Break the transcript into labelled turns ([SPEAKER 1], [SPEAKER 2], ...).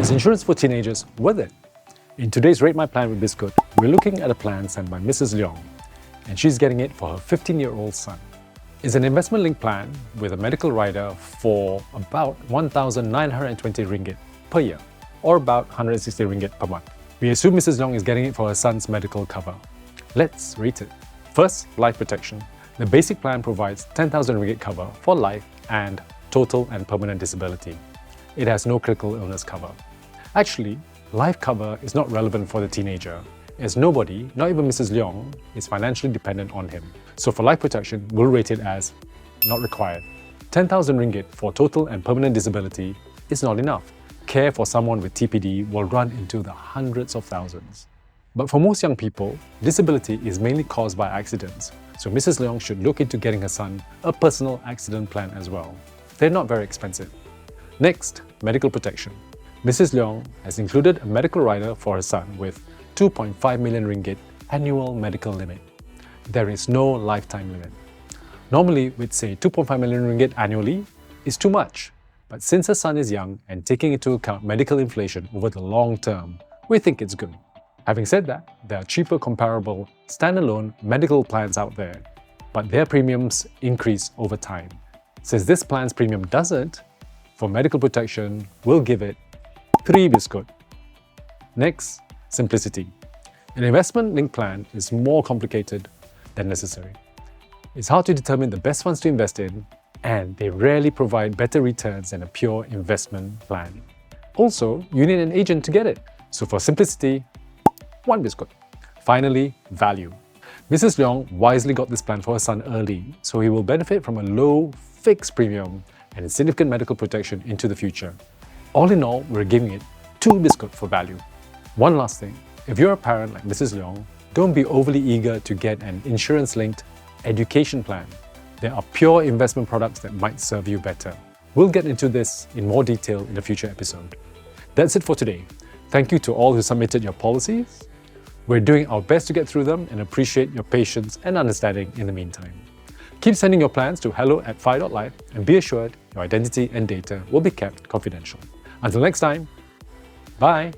[SPEAKER 1] Is insurance for teenagers worth it? In today's Rate My Plan with Biscuit, we're looking at a plan sent by Mrs. Leong, and she's getting it for her 15-year-old son. It's an investment-linked plan with a medical rider for about 1,920 ringgit per year, or about 160 ringgit per month. We assume Mrs. Leong is getting it for her son's medical cover. Let's rate it. First, life protection. The basic plan provides 10,000 ringgit cover for life and total and permanent disability. It has no critical illness cover. Actually, life cover is not relevant for the teenager, as nobody, not even Mrs. Leong, is financially dependent on him. So for life protection, we'll rate it as not required. 10,000 ringgit for total and permanent disability is not enough. Care for someone with TPD will run into the hundreds of thousands. But for most young people, disability is mainly caused by accidents, so Mrs. Leong should look into getting her son a personal accident plan as well. They're not very expensive. Next, medical protection. Mrs. Leong has included a medical rider for her son with 2.5 million ringgit annual medical limit. There is no lifetime limit. Normally, we'd say 2.5 million ringgit annually is too much, but since her son is young and taking into account medical inflation over the long term, we think it's good. Having said that, there are cheaper comparable standalone medical plans out there, but their premiums increase over time. Since this plan's premium doesn't, for medical protection, we'll give it 3 biscuit. Next, simplicity. An investment-linked plan is more complicated than necessary. It's hard to determine the best funds to invest in, and they rarely provide better returns than a pure investment plan. Also, you need an agent to get it. So for simplicity, 1 biscuit. Finally, value. Mrs. Leong wisely got this plan for her son early, so he will benefit from a low, fixed premium and significant medical protection into the future. All in all, we're giving it 2 biscuit for value. One last thing, if you're a parent like Mrs. Leong, don't be overly eager to get an insurance-linked education plan. There are pure investment products that might serve you better. We'll get into this in more detail in a future episode. That's it for today. Thank you to all who submitted your policies. We're doing our best to get through them and appreciate your patience and understanding in the meantime. Keep sending your plans to hello@fi.life and be assured your identity and data will be kept confidential. Until next time, bye!